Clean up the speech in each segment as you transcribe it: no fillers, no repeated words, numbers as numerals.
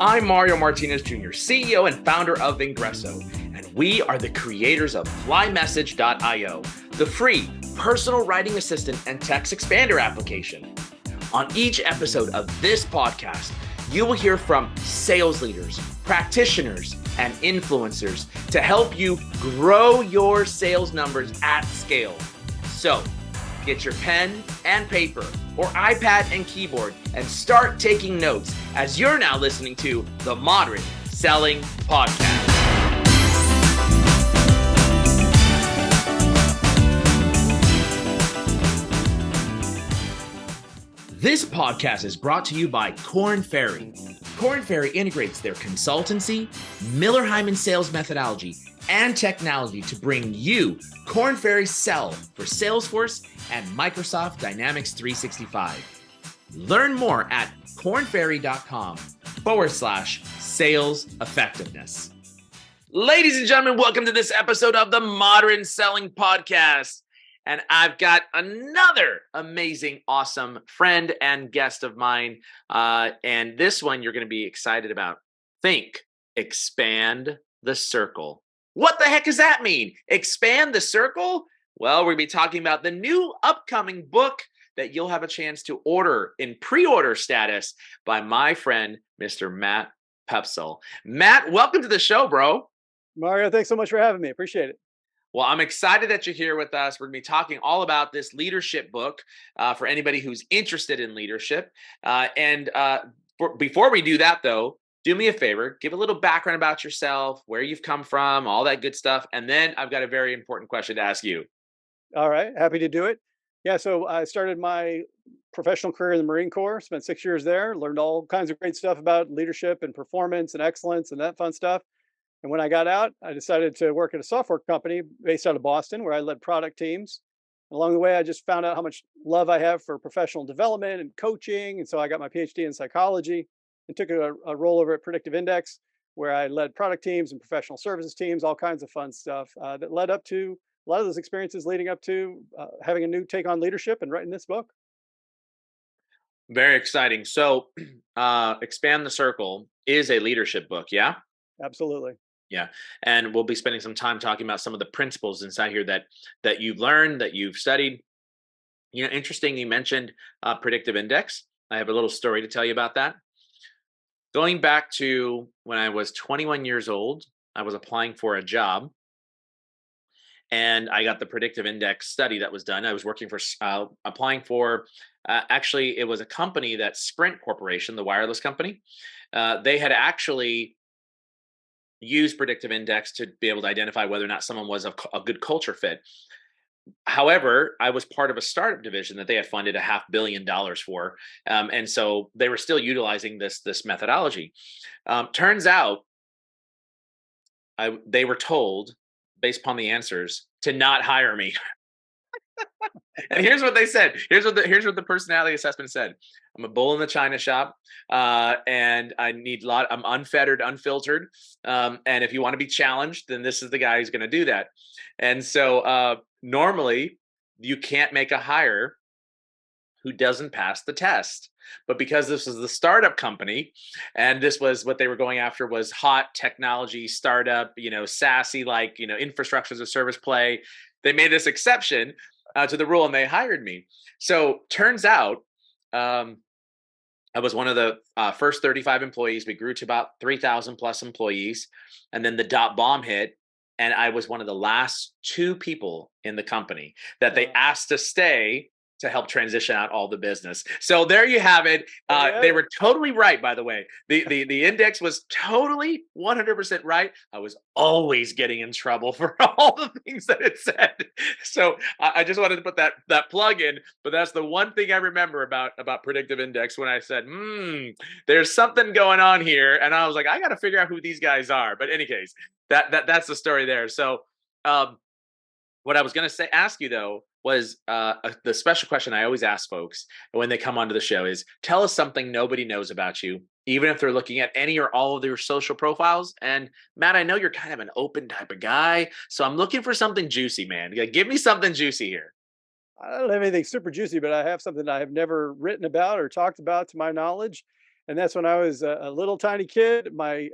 I'm Mario Martinez Jr., CEO and founder of Vengreso, and we are the creators of FlyMessage.io, the free personal writing assistant and text expander application. On each episode of this podcast, you will hear from sales leaders, practitioners, and influencers to help you grow your sales numbers at scale. So, get your pen and paper or iPad and keyboard and start taking notes as you're now listening to the Modern Selling Podcast. This podcast is brought to you by Korn Ferry. Korn Ferry integrates their consultancy, Miller Heiman sales methodology, and technology to bring you Korn Ferry Sell for Salesforce and Microsoft Dynamics 365. Learn more at kornferry.com/sales effectiveness. Ladies and gentlemen, welcome to this episode of the Modern Selling Podcast. And I've got another amazing, awesome friend and guest of mine. And this one you're going to be excited about. Think, expand the circle. What the heck does that mean? Expand the circle? Well, we're going to be talking about the new upcoming book that you'll have a chance to order in pre-order status by my friend, Mr. Matt Poepsel. Matt, welcome to the show, bro. Mario, thanks so much for having me. Appreciate it. Well, I'm excited that you're here with us. We're going to be talking all about this leadership book for anybody who's interested in leadership. Before we do that, though, do me a favor, give a little background about yourself, where you've come from, all that good stuff. And then I've got a very important question to ask you. All right. Happy to do it. Yeah. So I started my professional career in the Marine Corps, spent 6 years there, learned all kinds of great stuff about leadership and performance and excellence and that fun stuff. And when I got out, I decided to work at a software company based out of Boston, where I led product teams. And along the way, I just found out how much love I have for professional development and coaching. And so I got my PhD in psychology and took a role over at Predictive Index, where I led product teams and professional services teams, all kinds of fun stuff that led up to a lot of those experiences leading up to having a new take on leadership and writing this book. Very exciting. So Expand the Circle is a leadership book, yeah? Absolutely. Yeah. And we'll be spending some time talking about some of the principles inside here that you've learned, that you've studied. You know, interesting, you mentioned Predictive Index. I have a little story to tell you about that. Going back to when I was 21 years old, I was applying for a job. And I got the Predictive Index study that was done. I was working for, applying for, actually, it was a company that Sprint Corporation, the wireless company. They had actually use Predictive Index to be able to identify whether or not someone was a good culture fit. However, I was part of a startup division that they had funded $500 million for. And so they were still utilizing this methodology. Turns out they were told, based upon the answers, to not hire me. And here's what they said. Here's what the personality assessment said. I'm a bull in the china shop, and I need I'm unfettered, unfiltered. And if you want to be challenged, then this is the guy who's going to do that. And so normally you can't make a hire who doesn't pass the test. But because this was the startup company, and this was what they were going after was hot technology startup, SaaS-y, infrastructure as a service play, they made this exception to the rule, and they hired me. So turns out I was one of the first 35 employees. We grew to about 3,000 plus employees. And then the .bomb hit, and I was one of the last 2 people in the company that they asked to stay to help transition out all the business. So there you have it. They were totally right, by the way. The index was totally 100% right. I was always getting in trouble for all the things that it said. So I just wanted to put that plug in, but that's the one thing I remember about Predictive Index when I said, there's something going on here. And I was like, I got to figure out who these guys are. But in any case, that's the story there. So what I was going to ask you though, was the special question I always ask folks when they come onto the show is, tell us something nobody knows about you, even if they're looking at any or all of their social profiles. And Matt, I know you're kind of an open type of guy, so I'm looking for something juicy, man. Give me something juicy here. I don't have anything super juicy, but I have something I have never written about or talked about to my knowledge. And that's when I was a little tiny kid. My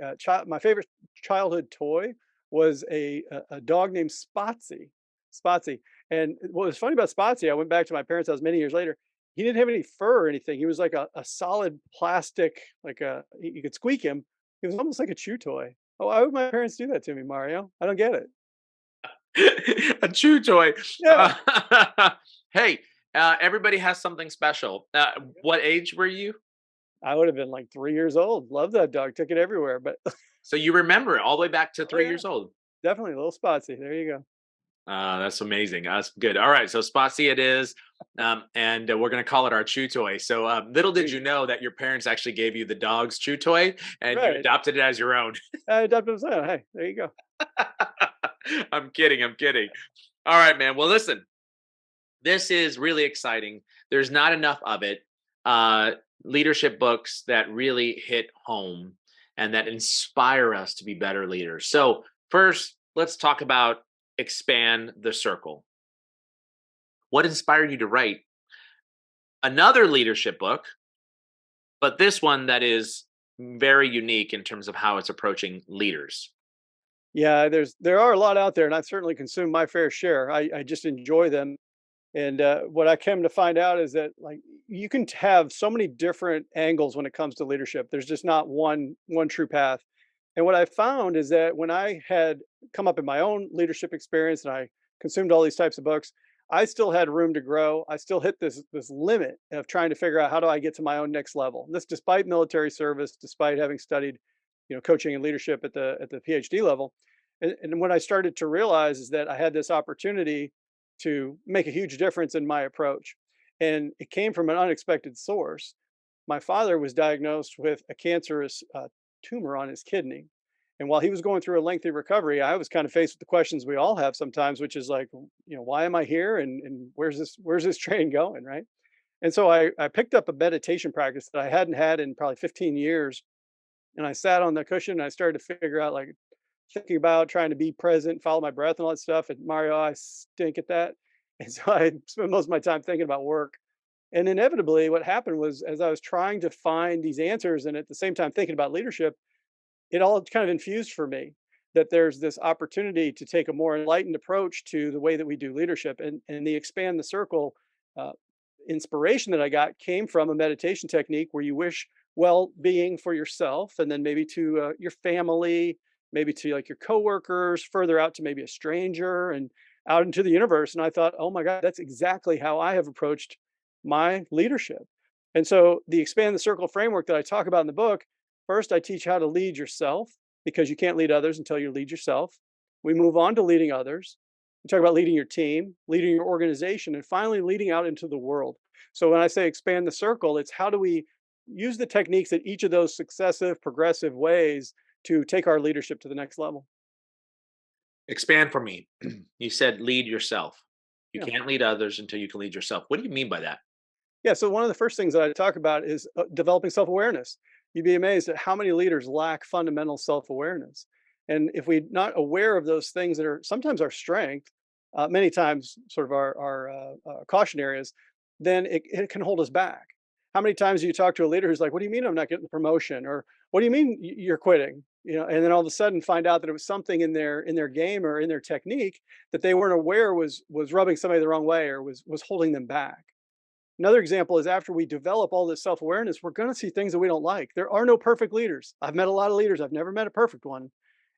favorite childhood toy was a dog named Spotsy. Spotsy. And what was funny about Spotsy, I went back to my parents' house many years later. He didn't have any fur or anything. He was like a solid plastic, like you could squeak him. He was almost like a chew toy. Oh, why would my parents do that to me, Mario? I don't get it. A chew toy. Yeah. Hey, everybody has something special. What age were you? I would have been like 3 years old. Love that dog. Took it everywhere. But So you remember it all the way back to oh 3 yeah, years old. definitely a little Spotsy. There you go. That's amazing. That's good. All right, so Spotsy it is, and we're gonna call it our chew toy. So little There did you you go. know that your parents actually gave you the dog's chew toy, and you Right. adopted it as your own. I adopted a son. Hey, there you go. I'm kidding. I'm kidding. All right, man. Well, listen, this is really exciting. There's not enough of it. Uh, Leadership books that really hit home and that inspire us to be better leaders. So, first, let's talk about Expand the Circle. What inspired you to write another leadership book, but this one that is very unique in terms of how it's approaching leaders? Yeah, there are a lot out there, and I've certainly consumed my fair share. I just enjoy them. And what I came to find out is that like you can have so many different angles when it comes to leadership. There's just not one true path. And what I found is that when I had come up in my own leadership experience and I consumed all these types of books, I still had room to grow. I still hit this limit of trying to figure out how do I get to my own next level. And this despite military service, despite having studied, coaching and leadership at the PhD level. And what I started to realize is that I had this opportunity to make a huge difference in my approach. And it came from an unexpected source. My father was diagnosed with a cancerous tumor on his kidney. And while he was going through a lengthy recovery, I was kind of faced with the questions we all have sometimes, which is like, why am I here? And where's this train going? Right. And so I picked up a meditation practice that I hadn't had in probably 15 years. And I sat on the cushion and I started to figure out like thinking about trying to be present, follow my breath and all that stuff. And Mario, I stink at that. And so I spent most of my time thinking about work. And inevitably, what happened was as I was trying to find these answers and at the same time thinking about leadership, it all kind of infused for me that there's this opportunity to take a more enlightened approach to the way that we do leadership. And the expand the circle uh, inspiration that I got came from a meditation technique where you wish well-being for yourself and then maybe to your family, maybe to like your coworkers, further out to maybe a stranger and out into the universe. And I thought, oh my God, that's exactly how I have approached my leadership. And so the expand the circle framework that I talk about in the book, first I teach how to lead yourself because you can't lead others until you lead yourself. We move on to leading others. We talk about leading your team, leading your organization, and finally leading out into the world. So when I say expand the circle, it's how do we use the techniques in each of those successive, progressive ways to take our leadership to the next level. Expand for me. You said lead yourself. You Yeah. can't lead others until you can lead yourself. What do you mean by that? Yeah. So one of the first things that I talk about is developing self-awareness. You'd be amazed at how many leaders lack fundamental self-awareness. And if we're not aware of those things that are sometimes our strength, many times sort of our caution areas, then it can hold us back. How many times do you talk to a leader who's like, "What do you mean I'm not getting the promotion?" Or "What do you mean you're quitting?" And then all of a sudden find out that it was something in their game or in their technique that they weren't aware was rubbing somebody the wrong way or was holding them back. Another example is after we develop all this self awareness, we're going to see things that we don't like. There are no perfect leaders. I've met a lot of leaders, I've never met a perfect one.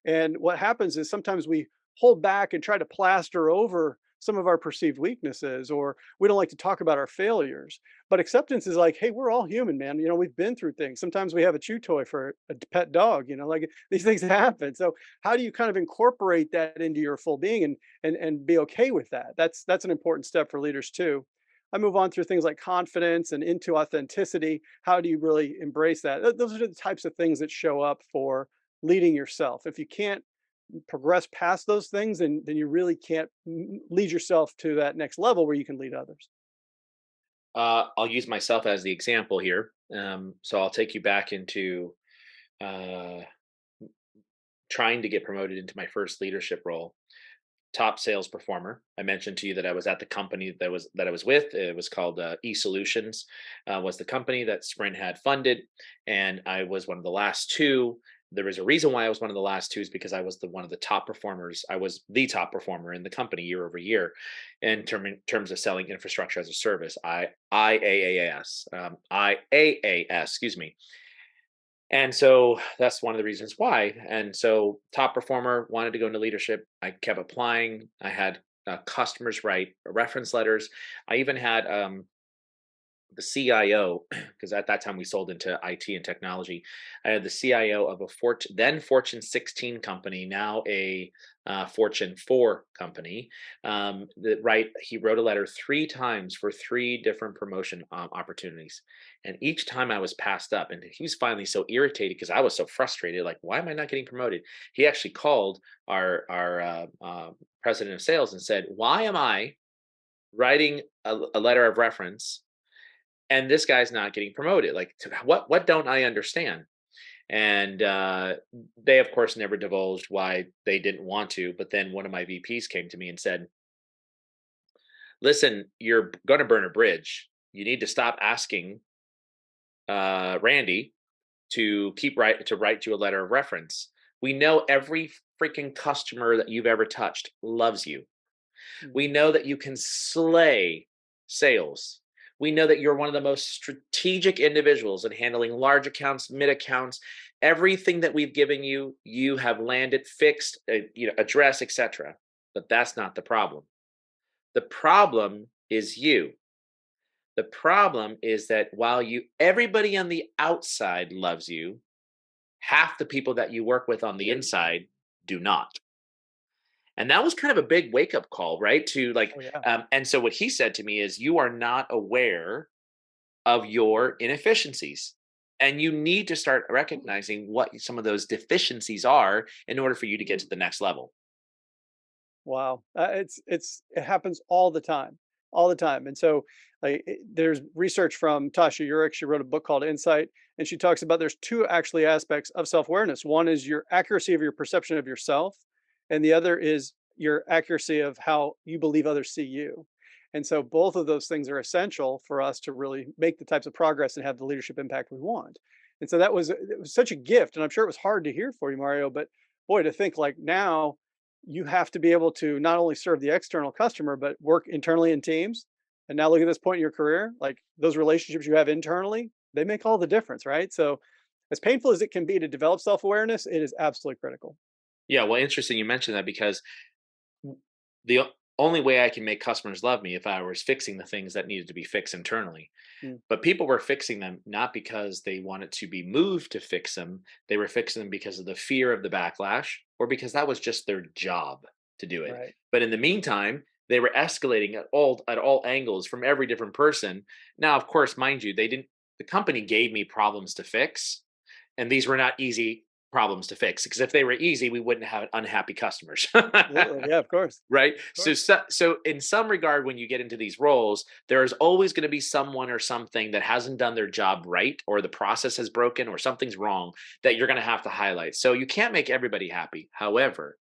And what happens is sometimes we hold back and try to plaster over some of our perceived weaknesses, or we don't like to talk about our failures. But acceptance is like, hey, we're all human, man. We've been through things. Sometimes we have a chew toy for a pet dog, like these things happen. So how do you kind of incorporate that into your full being and be okay with that? That's an important step for leaders too. I move on through things like confidence and into authenticity. How do you really embrace that? Those are the types of things that show up for leading yourself. If you can't progress past those things, then you really can't lead yourself to that next level where you can lead others. I'll use myself as the example here. So I'll take you back into uh, trying to get promoted into my first leadership role. top sales performer. I mentioned to you that I was at the company that I was with. It was called E Solutions, was the company that Sprint had funded, and I was one of the last two. There was a reason why I was one of the last two is because I was the one of the top performers. I was the top performer in the company year over year, in terms of selling infrastructure as a service. IaaS, excuse me. And so that's one of the reasons why. And so, top performer, wanted to go into leadership. I kept applying. I had customers write reference letters. I even had the CIO, because at that time we sold into IT and technology. I had the CIO of a then Fortune 16 company, now a Fortune 4 company. He wrote a letter three times for three different promotion opportunities, and each time I was passed up. And he was finally so irritated because I was so frustrated. Like, why am I not getting promoted? He actually called our president of sales and said, "Why am I writing a letter of reference and this guy's not getting promoted? Like, what don't I understand?" And they of course never divulged why they didn't want to. But then one of my VPs came to me and said, "Listen, you're going to burn a bridge. You need to stop asking Randy to write you a letter of reference. We know every freaking customer that you've ever touched loves you. Mm. We know that you can slay sales. We know that you're one of the most strategic individuals in handling large accounts, mid accounts. Everything that we've given you, you have landed, fixed, address, etc. But that's not the problem. The problem is you. The problem is that while everybody on the outside loves you, half the people that you work with on the inside do not." And that was kind of a big wake up call, right? To like, Oh yeah. and so what he said to me is, "You are not aware of your inefficiencies. And you need to start recognizing what some of those deficiencies are in order for you to get to the next level." Wow, it happens all the time. And so, there's research from Tasha Eurich. She wrote a book called Insight, and she talks about there's two actually aspects of self awareness. One is your accuracy of your perception of yourself, and the other is your accuracy of how you believe others see you. And so, both of those things are essential for us to really make the types of progress and have the leadership impact we want. And so it was such a gift, and I'm sure it was hard to hear for you, Mario. But boy, to think like now you have to be able to not only serve the external customer, but work internally in teams. And now look at this point in your career, like those relationships you have internally, they make all the difference, right? So as painful as it can be to develop self-awareness, it is absolutely critical. Yeah, well, interesting you mentioned that, because the only way I can make customers love me if I was fixing the things that needed to be fixed internally. Mm, But people were fixing them not because they wanted to be moved to fix them. They were fixing them because of the fear of the backlash, or because that was just their job to do it. right. But in the meantime, they were escalating at all angles from every different person. Now, of course, mind you, they didn't the company gave me problems to fix, and these were not easy problems to fix, because if they were easy, we wouldn't have unhappy customers. Absolutely. Yeah, of course. Right? Of So, course. so in some regard, when you get into these roles, there is always going to be someone or something that hasn't done their job right, or the process has broken, or something's wrong, that you're going to have to highlight. So you can't make everybody happy. However,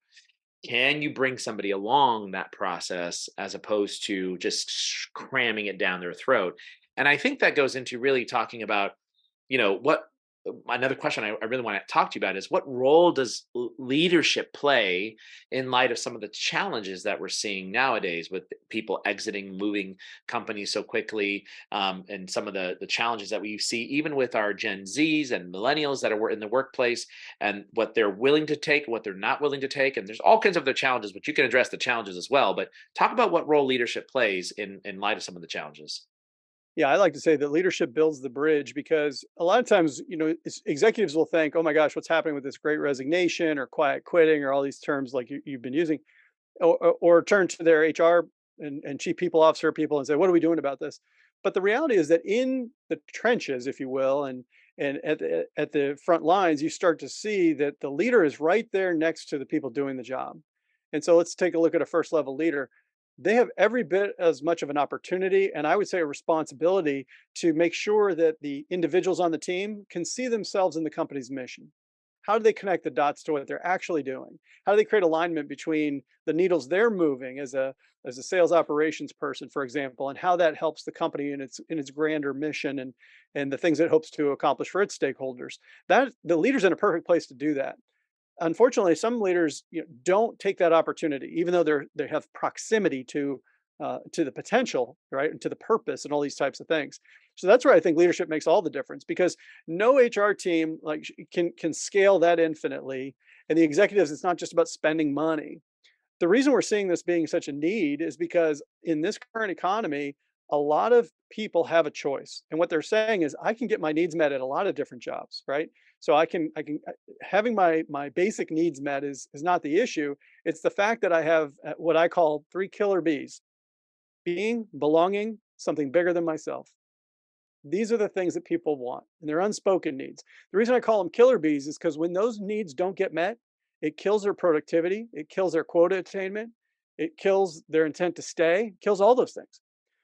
can you bring somebody along that process as opposed to just cramming it down their throat? And I think that goes into really talking about, what another question I really want to talk to you about is, what role does leadership play in light of some of the challenges that we're seeing nowadays with people exiting, moving companies so quickly, and some of the challenges that we see even with our Gen Zs and millennials that are in the workplace, and what they're willing to take, what they're not willing to take. And there's all kinds of other challenges, but you can address the challenges as well. But talk about what role leadership plays in light of some of the challenges. Yeah, I like to say that leadership builds the bridge because a lot of times, executives will think, oh my gosh, what's happening with this great resignation or quiet quitting or all these terms like you've been using, or turn to their HR and chief people officer people and say, what are we doing about this? But the reality is that in the trenches, if you will, and at the front lines, you start to see that the leader is right there next to the people doing the job. And so let's take a look at a first level leader. They have every bit as much of an opportunity, and I would say a responsibility, to make sure that the individuals on the team can see themselves in the company's mission. How do they connect the dots to what they're actually doing? How do they create alignment between the needles they're moving as a sales operations person, for example, and how that helps the company in its grander mission and the things it hopes to accomplish for its stakeholders? That the leader's in a perfect place to do that. Unfortunately, some leaders, don't take that opportunity, even though they have proximity to the potential, right, and to the purpose, and all these types of things. So that's where I think leadership makes all the difference, because no HR team can scale that infinitely. And the executives, it's not just about spending money. The reason we're seeing this being such a need is because in this current economy, a lot of people have a choice. And what they're saying is, I can get my needs met at a lot of different jobs, right? So I can having my basic needs met is not the issue. It's the fact that I have what I call three killer bees: being, belonging, something bigger than myself. These are the things that people want, and they're unspoken needs. The reason I call them killer bees is because when those needs don't get met, it kills their productivity, it kills their quota attainment, it kills their intent to stay, kills all those things.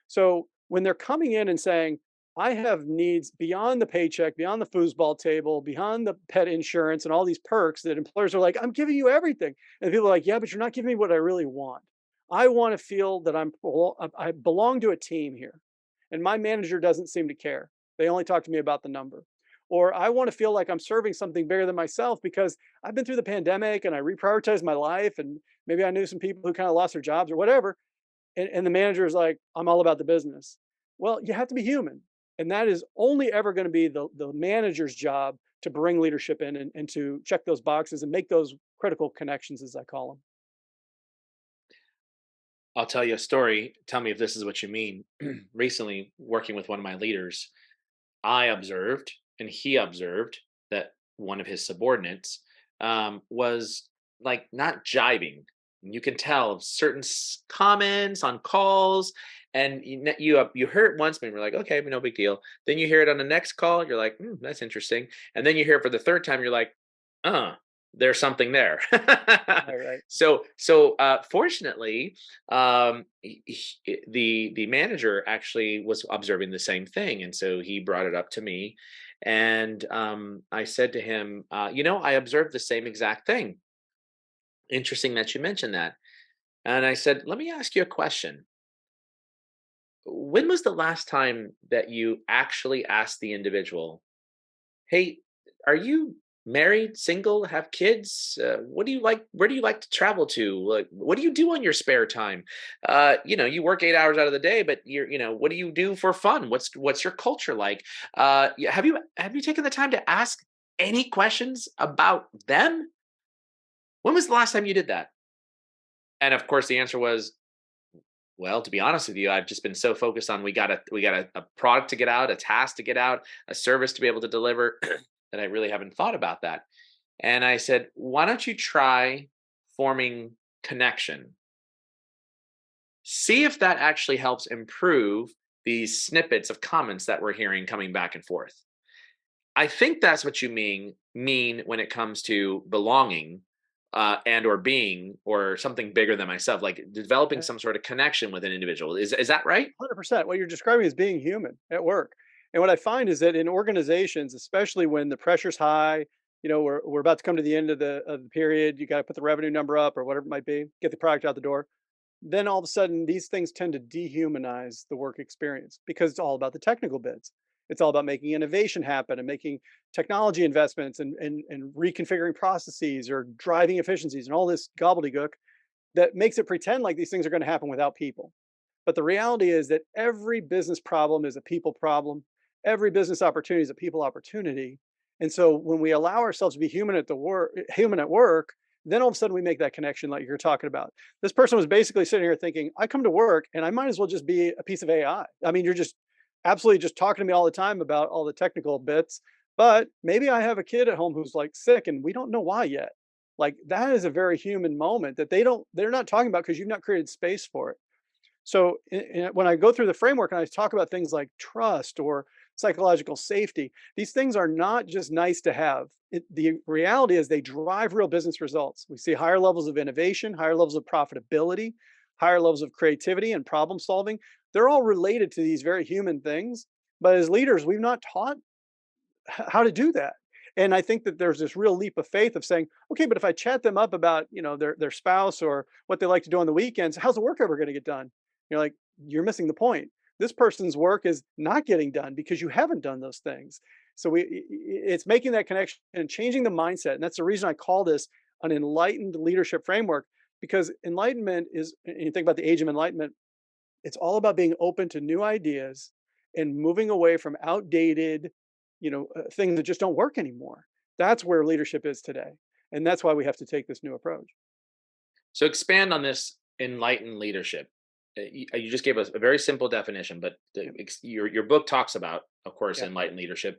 So when they're coming in and saying, I have needs beyond the paycheck, beyond the foosball table, beyond the pet insurance and all these perks that employers are like, I'm giving you everything. And people are like, yeah, but you're not giving me what I really want. I want to feel that I belong to a team here, and my manager doesn't seem to care. They only talk to me about the number. Or I want to feel like I'm serving something bigger than myself because I've been through the pandemic and I reprioritized my life, and maybe I knew some people who kind of lost their jobs or whatever. And the manager is like, I'm all about the business. Well, you have to be human. And that is only ever going to be the manager's job, to bring leadership in and to check those boxes and make those critical connections, as I call them. I'll tell you a story. Tell me if this is what you mean. Recently, working with one of my leaders, I observed and he observed that one of his subordinates was like not jiving. You can tell certain comments on calls, and you hear it once, maybe you're like, okay, no big deal. Then you hear it on the next call, you're like, that's interesting. And then you hear it for the third time, you're like, uh, there's something there. Right, right. So fortunately, the manager actually was observing the same thing, and so he brought it up to me, and I said to him, I observed the same exact thing. Interesting that you mentioned that. And I said, let me ask you a question. When was the last time that you actually asked the individual, hey, are you married, single, have kids? What do you like? Where do you like to travel to? Like, what do you do on your spare time? You work 8 hours out of the day, but what do you do for fun? What's your culture like? Have you taken the time to ask any questions about them? When was the last time you did that? And of course, the answer was, well, to be honest with you, I've just been so focused on we got a product to get out, a task to get out, a service to be able to deliver that I really haven't thought about that. And I said, why don't you try forming connection? See if that actually helps improve these snippets of comments that we're hearing coming back and forth. I think that's what you mean when it comes to belonging, and or being or something bigger than myself, like developing Yeah, some sort of connection with an individual. Is that right? 100%. What you're describing is being human at work. And what I find is that in organizations, especially when the pressure's high, we're about to come to the end of the period, you got to put the revenue number up or whatever it might be, get the product out the door. Then all of a sudden, these things tend to dehumanize the work experience because it's all about the technical bits. It's all about making innovation happen and making technology investments and reconfiguring processes or driving efficiencies and all this gobbledygook that makes it pretend like these things are going to happen without people. But the reality is that every business problem is a people problem. Every business opportunity is a people opportunity. And so when we allow ourselves to be human at work, then all of a sudden we make that connection like you're talking about. This person was basically sitting here thinking, I come to work and I might as well just be a piece of AI. I mean, you're just absolutely just talking to me all the time about all the technical bits, but maybe I have a kid at home who's like sick and we don't know why yet. Like that is a very human moment that they're not talking about because you've not created space for it. So when I go through the framework and I talk about things like trust or psychological safety, these things are not just nice to have. The reality is they drive real business results. We see higher levels of innovation, higher levels of profitability, higher levels of creativity and problem solving. They're all related to these very human things. But as leaders, we've not taught how to do that. And I think that there's this real leap of faith of saying, okay, but if I chat them up about, their spouse or what they like to do on the weekends, how's the work ever going to get done? You're like, you're missing the point. This person's work is not getting done because you haven't done those things. So it's making that connection and changing the mindset. And that's the reason I call this an enlightened leadership framework, because enlightenment is, and you think about the age of enlightenment, it's all about being open to new ideas and moving away from outdated, things that just don't work anymore. That's where leadership is today. And that's why we have to take this new approach. So expand on this enlightened leadership. You just gave us a very simple definition, but Yeah. your book talks about, of course, Yeah. enlightened leadership.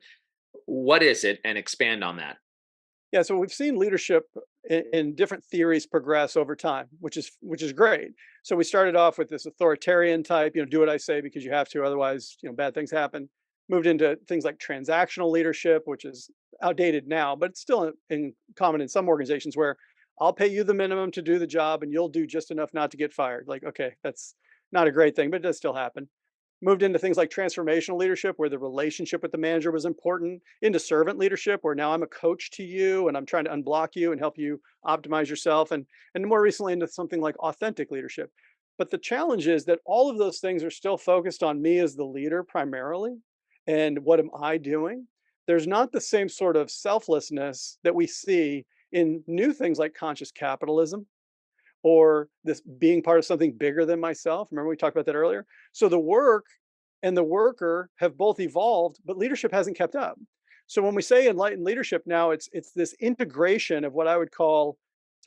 What is it, and expand on that? Yeah, so we've seen leadership in different theories progress over time, which is great. So we started off with this authoritarian type, do what I say because you have to, otherwise, bad things happen. Moved into things like transactional leadership, which is outdated now, but it's still in common in some organizations where I'll pay you the minimum to do the job and you'll do just enough not to get fired. Like, okay, that's not a great thing, but it does still happen. Moved into things like transformational leadership, where the relationship with the manager was important, into servant leadership, where now I'm a coach to you and I'm trying to unblock you and help you optimize yourself, and more recently into something like authentic leadership. But the challenge is that all of those things are still focused on me as the leader primarily, and what am I doing? There's not the same sort of selflessness that we see in new things like conscious capitalism, or this being part of something bigger than myself. Remember we talked about that earlier? So the work and the worker have both evolved, but leadership hasn't kept up. So when we say enlightened leadership now, it's this integration of what I would call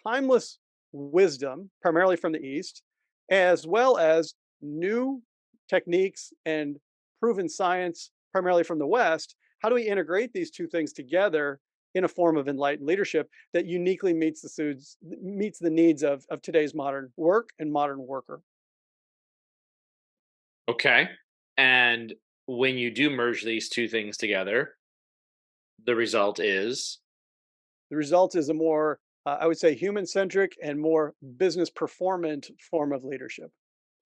timeless wisdom, primarily from the East, as well as new techniques and proven science, primarily from the West. How do we integrate these two things together in a form of enlightened leadership that uniquely meets the needs of today's modern work and modern worker? Okay. And when you do merge these two things together, the result is The result is a more, I would say, human centric and more business performant form of leadership.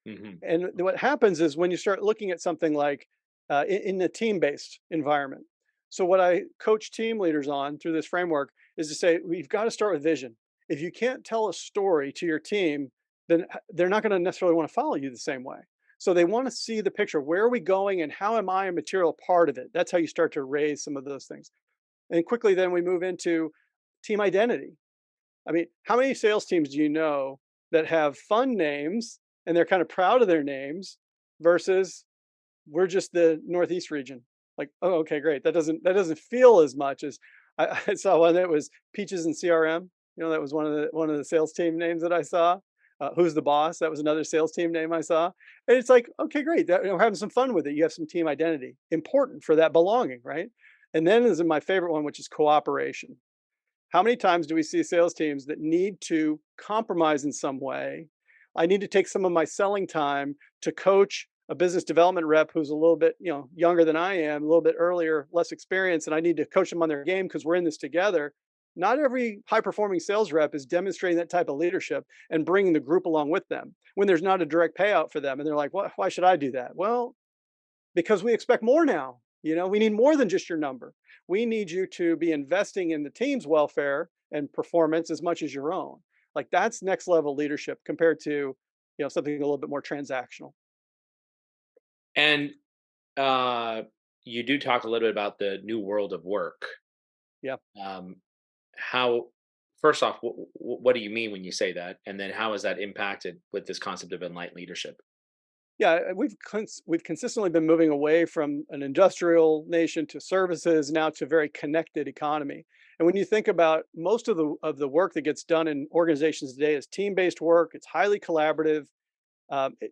mhm. And what happens is when you start looking at something like in a team based environment. So, what I coach team leaders on through this framework is to say, we've got to start with vision. If you can't tell a story to your team, then they're not going to necessarily want to follow you the same way. So, they want to see the picture. Where are we going and how am I a material part of it? That's how you start to raise some of those things. And quickly, then we move into team identity. I mean, how many sales teams do you know that have fun names and they're kind of proud of their names versus we're just the Northeast region? Like, oh, okay, great. That doesn't feel as much as I saw one that was Peaches and CRM. That was one of the sales team names that I saw. Who's the boss? That was another sales team name I saw. And it's like, okay, great. We're having some fun with it. You have some team identity, important for that belonging, right? And then is my favorite one, which is cooperation. How many times do we see sales teams that need to compromise in some way? I need to take some of my selling time to coach a business development rep who's a little bit, younger than I am, a little bit earlier, less experienced, and I need to coach them on their game because we're in this together. Not every high performing sales rep is demonstrating that type of leadership and bringing the group along with them when there's not a direct payout for them. And they're like, why should I do that? Well, because we expect more now. We need more than just your number. We need you to be investing in the team's welfare and performance as much as your own. Like that's next level leadership compared to, something a little bit more transactional. and uh you do talk a little bit about the new world of work. Yeah. Um how First off, what do you mean when you say that? And then how is that impacted with this concept of enlightened leadership? Yeah, we've consistently been moving away from an industrial nation to services, now to a very connected economy. And when you think about most of the work that gets done in organizations today is team-based work, it's highly collaborative.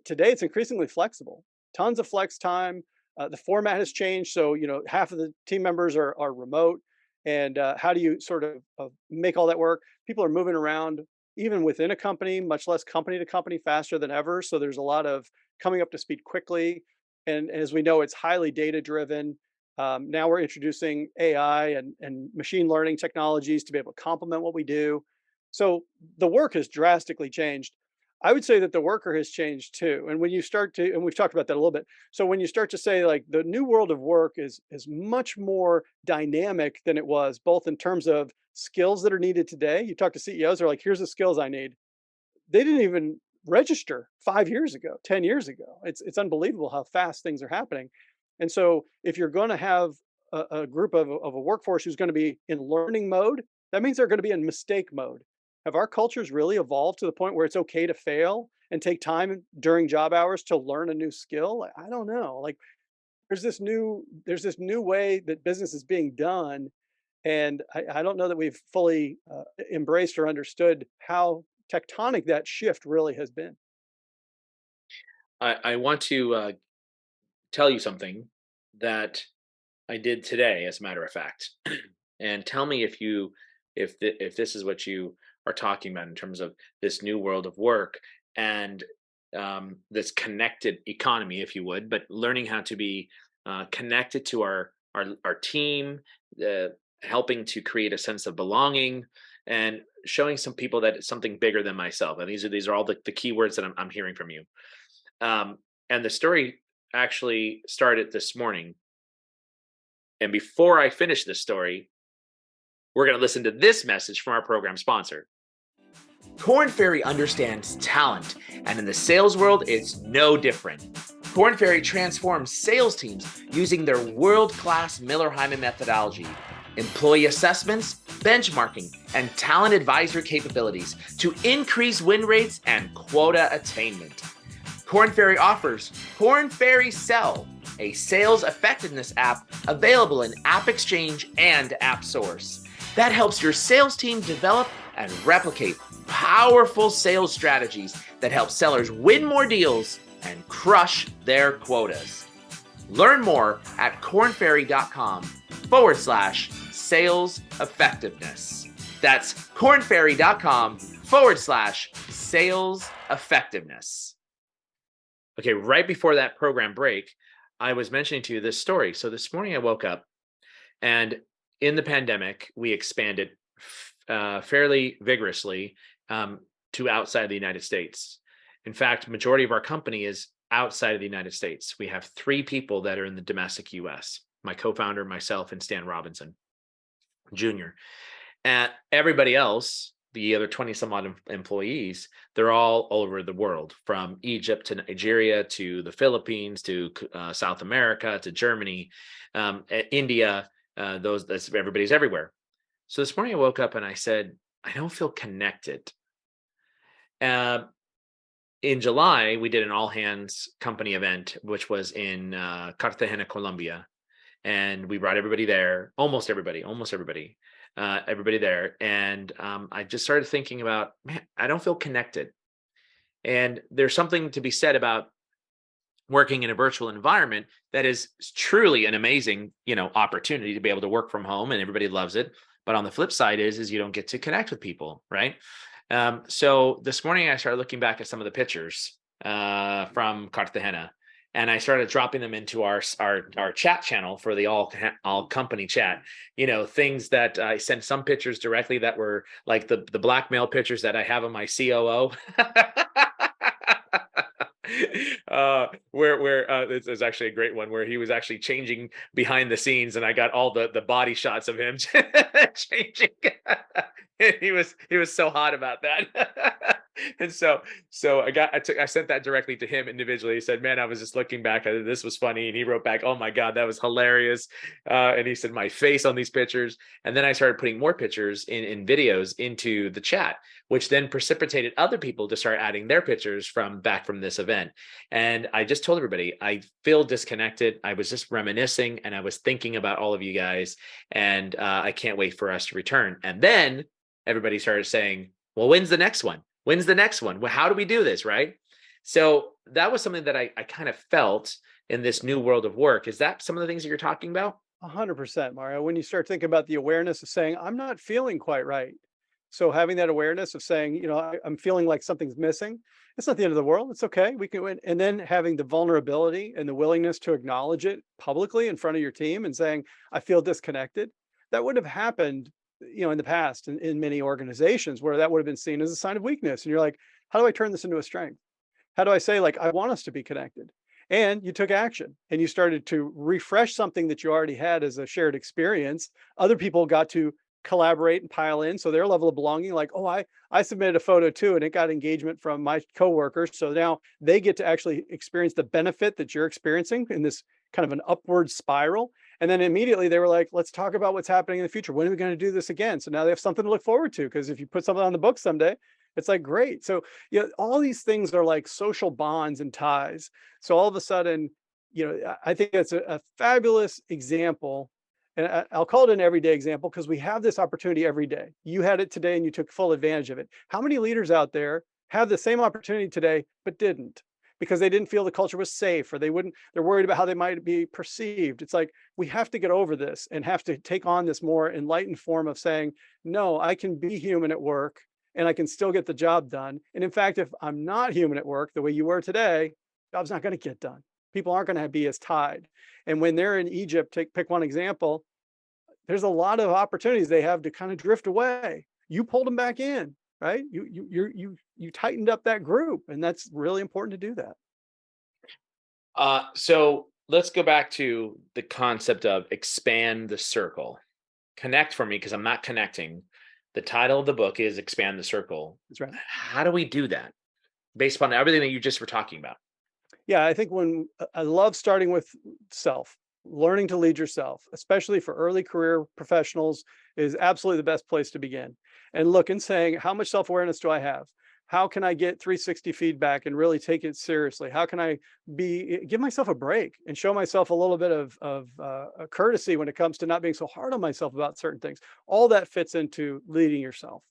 Today, it's increasingly flexible. Tons of flex time. The format has changed, so half of the team members are remote. And how do you sort of make all that work? People are moving around even within a company, much less company to company, faster than ever. So there's a lot of coming up to speed quickly. And as we know, it's highly data driven. Now we're introducing AI and machine learning technologies to be able to complement what we do. So the work has drastically changed. I would say that the worker has changed too. And when you start to, and we've talked about that a little bit. So when you start to say like the new world of work is much more dynamic than it was, both in terms of skills that are needed today. You talk to CEOs, they're like, here's the skills I need. They didn't even register 5 years ago, 10 years ago. It's unbelievable how fast things are happening. And so if you're going to have a group of a workforce who's going to be in learning mode, that means they're going to be in mistake mode. Have our cultures really evolved to the point where it's okay to fail and take time during job hours to learn a new skill? I don't know. Like there's this new way that business is being done, and I don't know that we've fully embraced or understood how tectonic that shift really has been. I want to tell you something that I did today, as a matter of fact, and tell me if this is what you are talking about in terms of this new world of work and this connected economy, if you would, but learning how to be connected to our team, uh, helping to create a sense of belonging, and showing some people that it's something bigger than myself. And these are all the key words that I'm hearing from you. And the story actually started this morning. And before I finish this story, we're going to listen to this message from our program sponsor. Corn Ferry understands talent, and in the sales world, it's no different. Corn Ferry transforms sales teams using their world-class Miller-Hyman methodology, employee assessments, benchmarking, and talent advisory capabilities to increase win rates and quota attainment. Corn Ferry offers Corn Ferry Sell, a sales effectiveness app available in App Exchange and App Source that helps your sales team develop and replicate powerful sales strategies that help sellers win more deals and crush their quotas. Learn more at cornferry.com/sales effectiveness. That's cornferry.com/sales effectiveness. Okay, right before that program break, I was mentioning to you this story. So this morning I woke up, and in the pandemic, we expanded fairly vigorously to outside the United States. In fact, majority of our company is outside of the United States. We have 3 people that are in the domestic US, my co-founder, myself, and Stan Robinson Jr. And everybody else, the other 20 some odd employees, they're all over the world, from Egypt to Nigeria to the Philippines to South America to Germany, India. Everybody's everywhere. So this morning I woke up and I said, I don't feel connected. Uh, in July, we did an all hands company event, which was in Cartagena, Colombia. And we brought everybody there, almost everybody there. And I just started thinking about, man, I don't feel connected. And there's something to be said about working in a virtual environment that is truly an amazing, opportunity to be able to work from home, and everybody loves it. But on the flip side is you don't get to connect with people, right? So this morning I started looking back at some of the pictures from Cartagena, and I started dropping them into our chat channel for the all company chat. Things that I sent some pictures directly that were like the blackmail pictures that I have of my COO. Where there's actually a great one where he was actually changing behind the scenes, and I got all the body shots of him changing. He was so hot about that. And so I sent that directly to him individually. He said, man, I was just looking back at it, this was funny. And he wrote back, oh my God, that was hilarious. And he said, my face on these pictures. And then I started putting more pictures in videos into the chat, which then precipitated other people to start adding their pictures from this event. And I just told everybody, I feel disconnected. I was just reminiscing, and I was thinking about all of you guys, and I can't wait for us to return. And then everybody started saying, well, when's the next one? When's the next one? Well, how do we do this, right? So that was something that I kind of felt in this new world of work. Is that some of the things that you're talking about? 100%, Mario. When you start thinking about the awareness of saying, I'm not feeling quite right. So having that awareness of saying, I'm feeling like something's missing. It's not the end of the world. It's okay. We can win. And then having the vulnerability and the willingness to acknowledge it publicly in front of your team and saying, I feel disconnected. That would have happened, in the past in many organizations where that would have been seen as a sign of weakness. And you're like, How do I turn this into a strength? How do I say, like, I want us to be connected? And you took action and you started to refresh something that you already had as a shared experience. Other people got to collaborate and pile in. So their level of belonging, like, oh, I submitted a photo too, and it got engagement from my coworkers. So now they get to actually experience the benefit that you're experiencing in this kind of an upward spiral. And then immediately they were like, let's talk about what's happening in the future. When are we going to do this again? So now they have something to look forward to. Because if you put something on the book someday, it's like, great. So, all these things are like social bonds and ties. So all of a sudden, I think it's a fabulous example. And I'll call it an everyday example because we have this opportunity every day. You had it today and you took full advantage of it. How many leaders out there have the same opportunity today, but didn't? Because they didn't feel the culture was safe, or they're worried about how they might be perceived. It's like, we have to get over this and have to take on this more enlightened form of saying, no, I can be human at work and I can still get the job done. And in fact, if I'm not human at work the way you were today, job's not going to get done. People aren't going to be as tied. And when they're in Egypt, pick one example, there's a lot of opportunities they have to kind of drift away. You pulled them back in, right? You tightened up that group, and that's really important to do that. So let's go back to the concept of expand the circle. Connect for me because I'm not connecting. The title of the book is Expand the Circle. That's right. How do we do that based upon everything that you just were talking about? Yeah, I think I love starting with self, learning to lead yourself, especially for early career professionals, is absolutely the best place to begin. And look and saying, how much self awareness do I have? How can I get 360 feedback and really take it seriously? How can I give myself a break and show myself a little bit of a courtesy when it comes to not being so hard on myself about certain things? All that fits into leading yourself.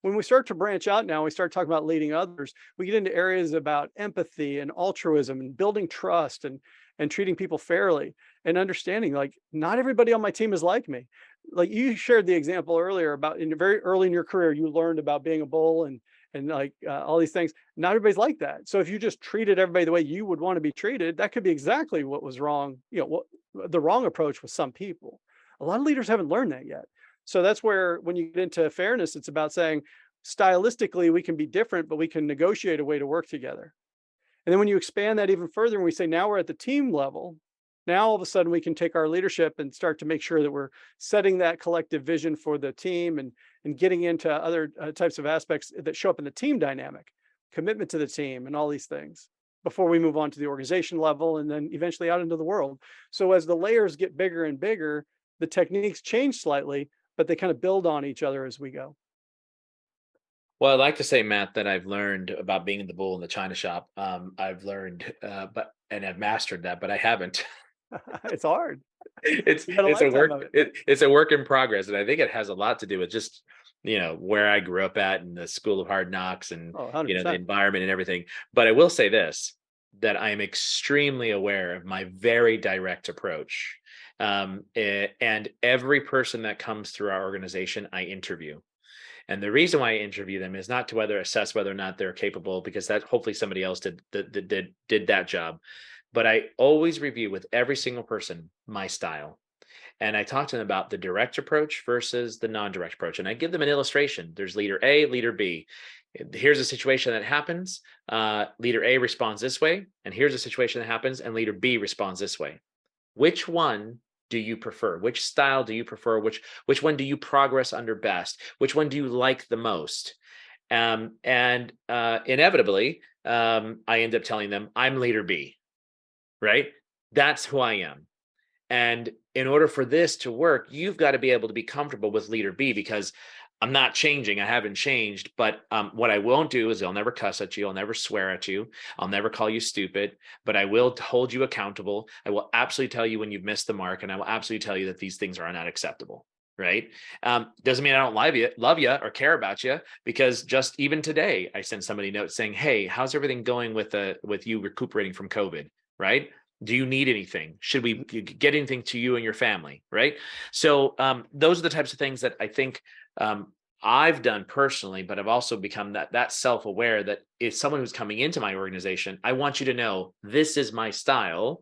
When we start to branch out now, we start talking about leading others, we get into areas about empathy and altruism and building trust and treating people fairly and understanding, like, not everybody on my team is like me. Like, you shared the example earlier about, in very early in your career, you learned about being a bull and like all these things. Not everybody's like that. So if you just treated everybody the way you would want to be treated, that could be exactly what was wrong. What the wrong approach with some people. A lot of leaders haven't learned that yet. So that's where, when you get into fairness, it's about saying, stylistically, we can be different, but we can negotiate a way to work together. And then when you expand that even further, and we say, now we're at the team level, now all of a sudden we can take our leadership and start to make sure that we're setting that collective vision for the team, and getting into other types of aspects that show up in the team dynamic, commitment to the team, and all these things before we move on to the organization level and then eventually out into the world. So as the layers get bigger and bigger, the techniques change slightly, but they kind of build on each other as we go. Well, I like to say, Matt, that I've learned about being the bull in the china shop. I've learned, and I've mastered that, but I haven't. It's hard. it's You got a it's a lifetime work of it. it's a work in progress, and I think it has a lot to do with just where I grew up at, and the school of hard knocks, and Oh, the 100%. environment and everything. But I will say this, that I am extremely aware of my very direct approach, and every person that comes through our organization I interview. And the reason why I interview them is not to assess whether or not they're capable, because that hopefully somebody else did that job. But I always review with every single person my style. And I talk to them about the direct approach versus the non-direct approach. And I give them an illustration. There's leader A, leader B. Here's a situation that happens. Leader A responds this way. And here's a situation that happens, and leader B responds this way. Which one do you prefer? Which style do you prefer? Which one do you progress under best? Which one do you like the most? And inevitably, I end up telling them I'm leader B, right? That's who I am. And in order for this to work, you've got to be able to be comfortable with leader B, because I'm not changing. I haven't changed. But what I won't do is I'll never cuss at you. I'll never swear at you. I'll never call you stupid, but I will hold you accountable. I will absolutely tell you when you've missed the mark. And I will absolutely tell you that these things are not acceptable. Right. Doesn't mean I don't love you or care about you, because just even today, I sent somebody a note saying, hey, how's everything going with you recuperating from COVID? Right. Do you need anything? Should we get anything to you and your family? Right. So those are the types of things that I think I've done personally, but I've also become that self-aware that if someone who's coming into my organization, I want you to know this is my style.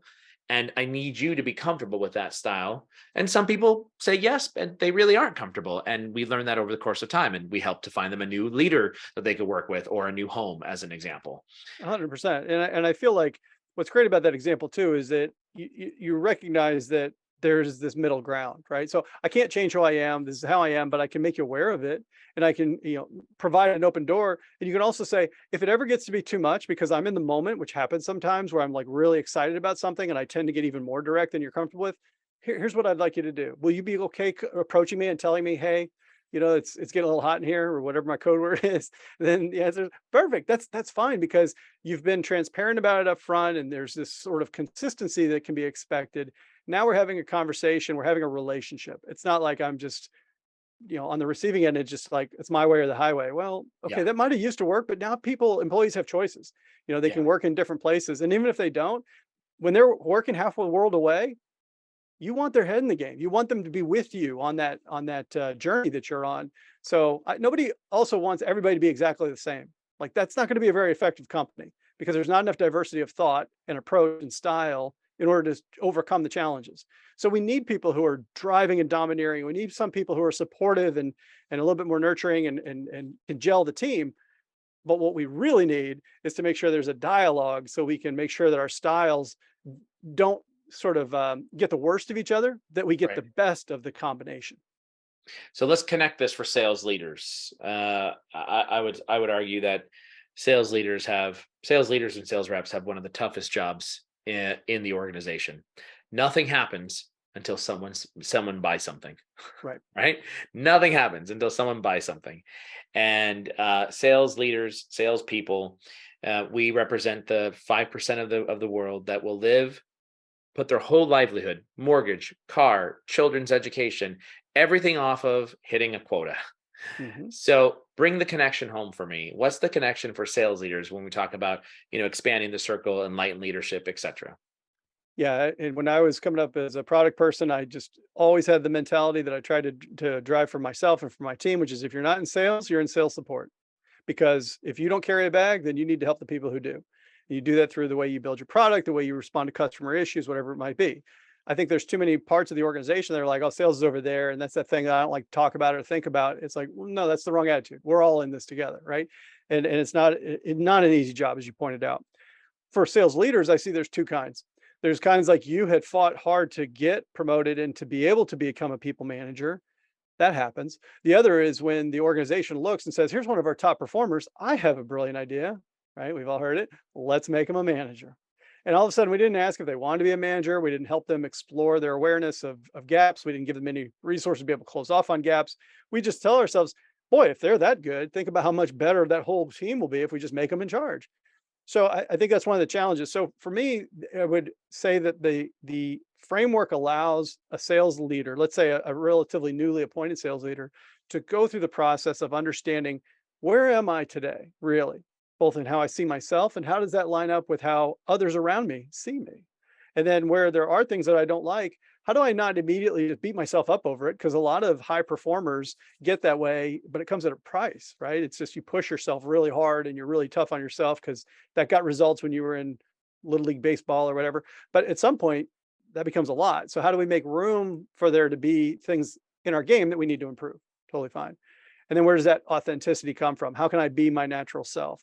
and I need you to be comfortable with that style. And some people say yes, and they really aren't comfortable. And we learn that over the course of time, and we help to find them a new leader that they could work with, or a new home, as an example. 100%. And I feel like what's great about that example too is that you recognize that there's this middle ground, right? So I can't change who I am. This is how I am, but I can make you aware of it, and I can, provide an open door. And you can also say, if it ever gets to be too much, because I'm in the moment, which happens sometimes, where I'm like really excited about something, and I tend to get even more direct than you're comfortable with. Here's what I'd like you to do. Will you be okay approaching me and telling me, hey, it's getting a little hot in here, or whatever my code word is? Then the answer is perfect. That's fine, because you've been transparent about it up front, and there's this sort of consistency that can be expected. Now we're having a conversation, we're having a relationship. It's not like I'm just, on the receiving end, it's just like it's my way or the highway. Well, okay, Yeah. that might have used to work, but now employees have choices. They Yeah. can work in different places. And even if they don't, when they're working half a world away, you want their head in the game. You want them to be with you on that journey that you're on. So nobody also wants everybody to be exactly the same. Like that's not going to be a very effective company, because there's not enough diversity of thought and approach and style in order to overcome the challenges. So we need people who are driving and domineering. We need some people who are supportive and a little bit more nurturing and can gel the team. But what we really need is to make sure there's a dialogue, so we can make sure that our styles don't sort of get the worst of each other, that we get the Right. best of the combination. So let's connect this for sales leaders. I would argue that sales leaders and sales reps have one of the toughest jobs in the organization. Nothing happens until someone buys something, Right. right? Nothing happens until someone buys something. And sales leaders, salespeople, we represent the 5% of the world that will put their whole livelihood, mortgage, car, children's education, everything off of hitting a quota. Hmm. So bring the connection home for me. What's the connection for sales leaders when we talk about, expanding the circle, enlighten leadership, etc.? Yeah, and when I was coming up as a product person, I just always had the mentality that I tried to drive for myself and for my team, which is, if you're not in sales, you're in sales support. Because if you don't carry a bag, then you need to help the people who do. You do that through the way you build your product, the way you respond to customer issues, whatever it might be. I think there's too many parts of the organization that are like, oh, sales is over there, and that's that thing that I don't like to talk about or think about. It's like, well, no, that's the wrong attitude. We're all in this together, right? And it's not an easy job, as you pointed out. For sales leaders, I see there's two kinds. There's kinds like you had fought hard to get promoted and to be able to become a people manager. That happens. The other is when the organization looks and says, here's one of our top performers. I have a brilliant idea, right? We've all heard it. Let's make them a manager. And all of a sudden, we didn't ask if they wanted to be a manager. We didn't help them explore their awareness of gaps. We didn't give them any resources to be able to close off on gaps. We just tell ourselves, boy, if they're that good, think about how much better that whole team will be if we just make them in charge. So I think that's one of the challenges. So for me, I would say that the framework allows a sales leader, let's say a relatively newly appointed sales leader, to go through the process of understanding, where am I today, really, both in how I see myself and how does that line up with how others around me see me. And then where there are things that I don't like, how do I not immediately just beat myself up over it? Because a lot of high performers get that way, but it comes at a price, right? It's just you push yourself really hard and you're really tough on yourself, because that got results when you were in little league baseball or whatever. But at some point, that becomes a lot. So how do we make room for there to be things in our game that we need to improve? Totally fine. And then where does that authenticity come from? How can I be my natural self?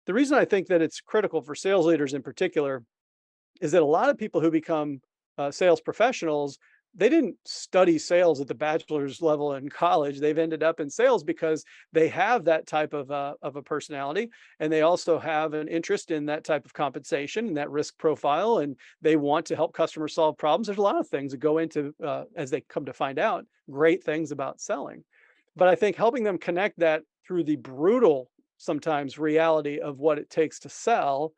The reason I think that it's critical for sales leaders in particular is that a lot of people who become sales professionals, they didn't study sales at the bachelor's level in college. They've ended up in sales because they have that type of a personality, and they also have an interest in that type of compensation and that risk profile, and they want to help customers solve problems. There's a lot of things that go into, as they come to find out, great things about selling. But I think helping them connect that through the brutal, sometimes, reality of what it takes to sell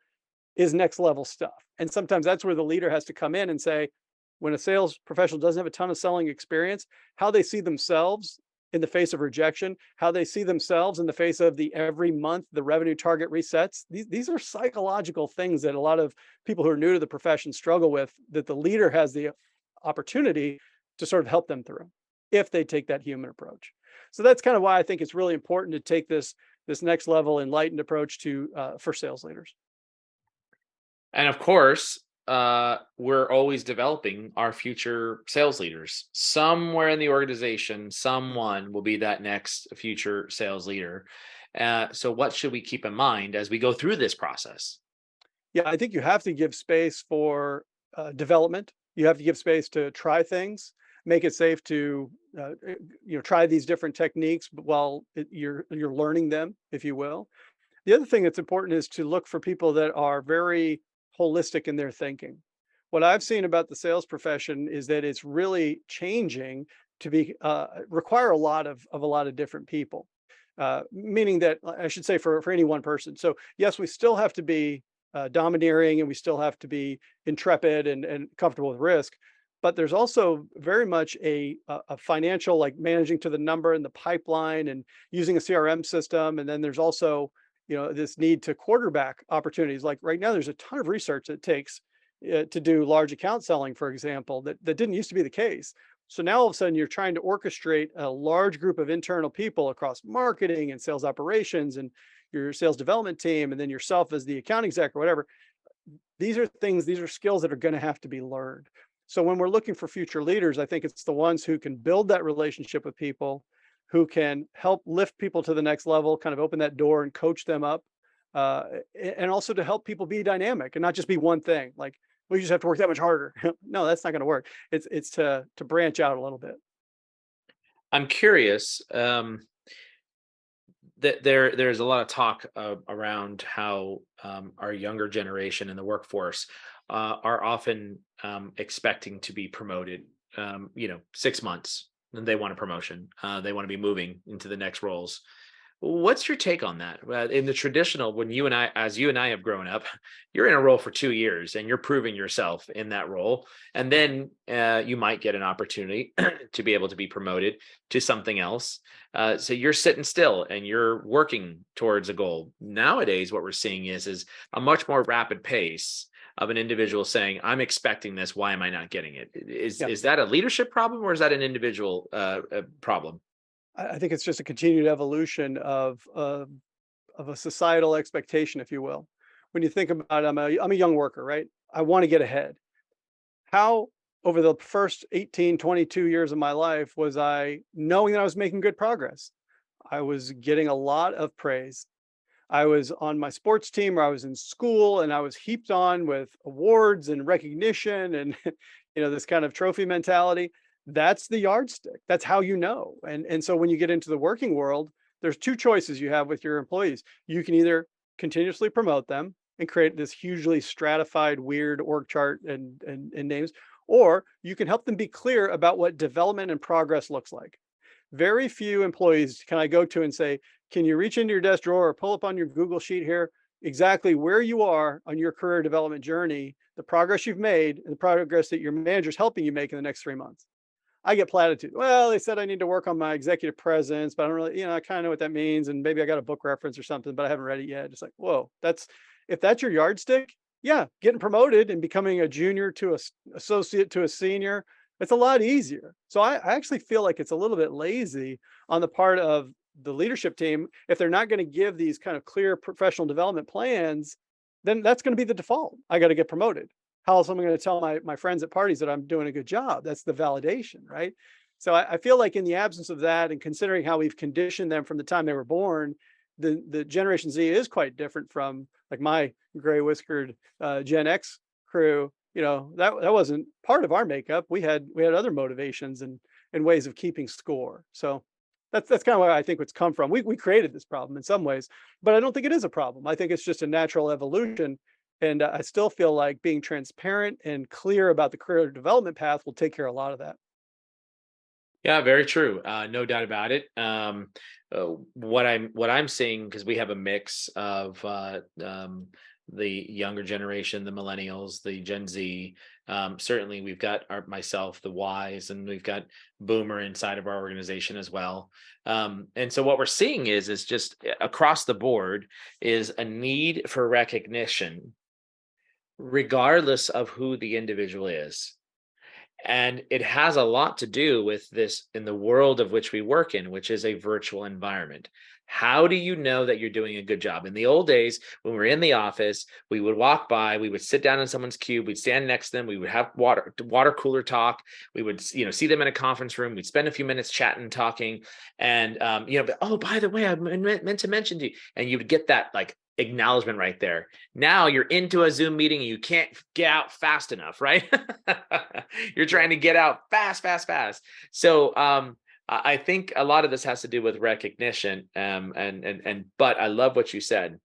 is next level stuff. And sometimes that's where the leader has to come in and say, when a sales professional doesn't have a ton of selling experience, how they see themselves in the face of rejection, how they see themselves in the face of the every month the revenue target resets. These are psychological things that a lot of people who are new to the profession struggle with, that the leader has the opportunity to sort of help them through if they take that human approach. So that's kind of why I think it's really important to take this next level enlightened approach to for sales leaders. And of course, we're always developing our future sales leaders. Somewhere in the organization, someone will be that next future sales leader. So, what should we keep in mind as we go through this process? Yeah, I think you have to give space for development. You have to give space to try things, make it safe to try these different techniques, but while you're learning them, if you will. The other thing that's important is to look for people that are very holistic in their thinking. What I've seen about the sales profession is that it's really changing to be require a lot of different people. Meaning that I should say for any one person. So yes, we still have to be domineering and we still have to be intrepid and comfortable with risk. But there's also very much a financial, like managing to the number in the pipeline and using a CRM system. And then there's also, this need to quarterback opportunities. Like right now, there's a ton of research that takes to do large account selling, for example, that didn't used to be the case. So now all of a sudden you're trying to orchestrate a large group of internal people across marketing and sales operations and your sales development team, and then yourself as the account exec or whatever. These are skills that are going to have to be learned. So when we're looking for future leaders, I think it's the ones who can build that relationship with people, who can help lift people to the next level, kind of open that door and coach them up, and also to help people be dynamic and not just be one thing. Like we just have to work that much harder. No, that's not going to work. It's to branch out a little bit. I'm curious. That there's a lot of talk around how our younger generation in the workforce are often expecting to be promoted. 6 months, and they want a promotion. They want to be moving into the next roles. What's your take on that? In the traditional, when as you and I have grown up, you're in a role for 2 years and you're proving yourself in that role. And then you might get an opportunity to be able to be promoted to something else. So you're sitting still and you're working towards a goal. Nowadays, what we're seeing is a much more rapid pace of an individual saying, I'm expecting this. Why am I not getting it? Yeah. Is that a leadership problem or is that an individual problem? I think it's just a continued evolution of a societal expectation, if you will. When you think about it, I'm a young worker, right? I want to get ahead. How over the first 18, 22 years of my life was I knowing that I was making good progress? I was getting a lot of praise. I was on my sports team or I was in school and I was heaped on with awards and recognition and this kind of trophy mentality. That's the yardstick. That's how you know. And so when you get into the working world, there's two choices you have with your employees. You can either continuously promote them and create this hugely stratified, weird org chart and names, or you can help them be clear about what development and progress looks like. Very few employees can I go to and say, can you reach into your desk drawer or pull up on your Google sheet here exactly where you are on your career development journey, the progress you've made, and the progress that your manager's helping you make in the next 3 months? I get platitude. Well, they said I need to work on my executive presence, but I don't really, I kind of know what that means. And maybe I got a book reference or something, but I haven't read it yet. Just like, whoa, if that's your yardstick, yeah, getting promoted and becoming a junior to a associate to a senior, it's a lot easier. So I actually feel like it's a little bit lazy on the part of the leadership team. If they're not going to give these kind of clear professional development plans, then that's going to be the default. I got to get promoted. How else am I going to tell my friends at parties that I'm doing a good job? That's the validation, right? So I feel like in the absence of that, and considering how we've conditioned them from the time they were born, the Generation Z is quite different from like my gray whiskered Gen X crew. That wasn't part of our makeup. We had other motivations and ways of keeping score. So that's kind of where I think it's come from. We created this problem in some ways, but I don't think it is a problem. I think it's just a natural evolution. And I still feel like being transparent and clear about the career development path will take care of a lot of that. Yeah, very true. No doubt about it. What I'm seeing, because we have a mix of the younger generation, the millennials, the Gen Z. Certainly, we've got myself, the Ys, and we've got Boomer inside of our organization as well. And so what we're seeing is just across the board is a need for recognition, regardless of who the individual is. And it has a lot to do with this in the world of which we work in, which is a virtual environment. How do you know that you're doing a good job? In the old days, when we were in the office, we would walk by, we would sit down in someone's cube, we'd stand next to them, we would have water cooler talk, we would see them in a conference room, we'd spend a few minutes chatting, talking, and oh, by the way, I meant to mention to you, and you would get that like acknowledgement right there. Now you're into a Zoom meeting and you can't get out fast enough, right? You're trying to get out fast. So I think a lot of this has to do with recognition. But I love what you said.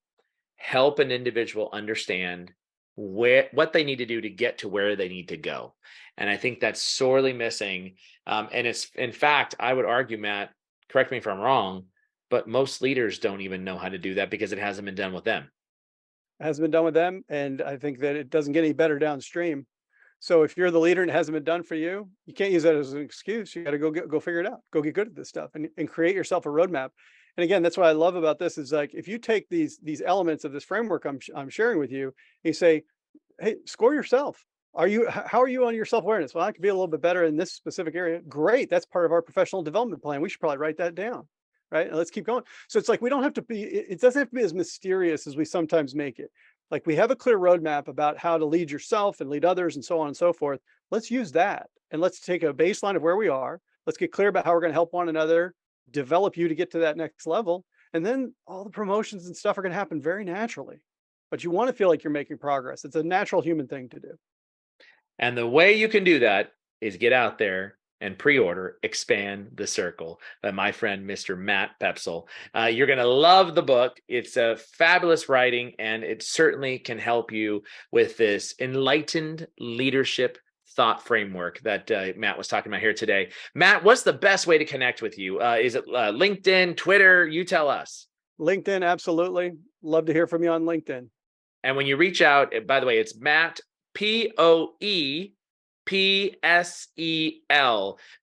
Help an individual understand what they need to do to get to where they need to go. And I think that's sorely missing. And it's, in fact, I would argue, Matt, correct me if I'm wrong, but most leaders don't even know how to do that because it hasn't been done with them. It hasn't been done with them, and I think that it doesn't get any better downstream. So if you're the leader and it hasn't been done for you, you can't use that as an excuse. You got to go figure it out. Go get good at this stuff and create yourself a roadmap. And again, that's what I love about this is like if you take these elements of this framework I'm sharing with you, and you say, hey, score yourself. How are you on your self-awareness? Well, I could be a little bit better in this specific area. Great. That's part of our professional development plan. We should probably write that down. Right. And let's keep going. So it's like we don't have to be, it doesn't have to be as mysterious as we sometimes make it. Like we have a clear roadmap about how to lead yourself and lead others and so on and so forth. Let's use that and let's take a baseline of where we are. Let's get clear about how we're going to help one another, develop you to get to that next level. And then all the promotions and stuff are going to happen very naturally. But you want to feel like you're making progress. It's a natural human thing to do. And the way you can do that is get out there and pre-order Expand the Circle by my friend, Mr. Matt Poepsel. You're going to love the book. It's a fabulous writing, and it certainly can help you with this enlightened leadership thought framework that Matt was talking about here today. Matt, what's the best way to connect with you? Is it LinkedIn, Twitter? You tell us. LinkedIn, absolutely. Love to hear from you on LinkedIn. And when you reach out, by the way, it's Matt, Poepsel.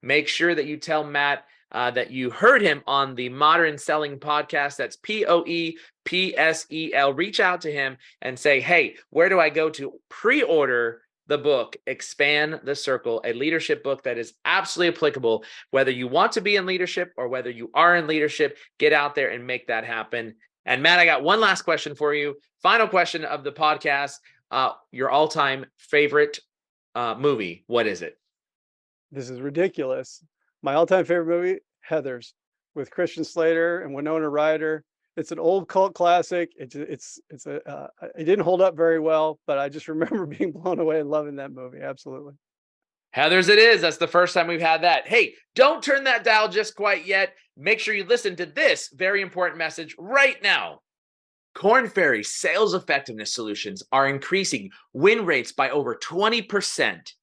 Make sure that you tell Matt that you heard him on the Modern Selling podcast. That's Poepsel. Reach out to him and say, hey, where do I go to pre-order the book, Expand the Circle, a leadership book that is absolutely applicable, whether you want to be in leadership or whether you are in leadership. Get out there and make that happen. And Matt, I got one last question for you. Final question of the podcast. Your all-time favorite movie, what is it? This is ridiculous. My all-time favorite movie, Heathers, with Christian Slater and Winona Ryder. It's an old cult classic. It didn't hold up very well, but I just remember being blown away and loving that movie. Absolutely. Heathers it is. That's the first time we've had that. Hey, don't turn that dial just quite yet. Make sure you listen to this very important message right now. Korn Ferry sales effectiveness solutions are increasing win rates by over 20%.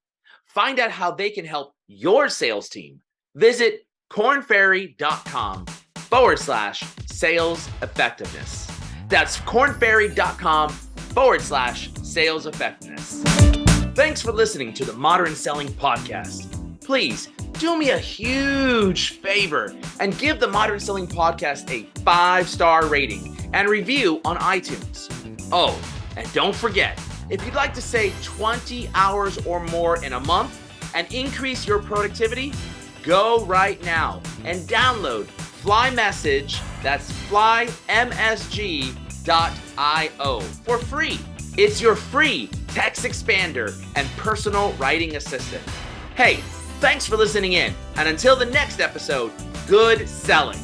Find out how they can help your sales team. Visit kornferry.com/sales effectiveness. That's kornferry.com/sales effectiveness. Thanks for listening to the Modern Selling Podcast. Please do me a huge favor and give the Modern Selling Podcast a 5-star rating and review on iTunes. Oh, and don't forget, if you'd like to save 20 hours or more in a month and increase your productivity, go right now and download Fly Message, that's flymsg.io for free. It's your free text expander and personal writing assistant. Hey, thanks for listening in, and until the next episode, good selling.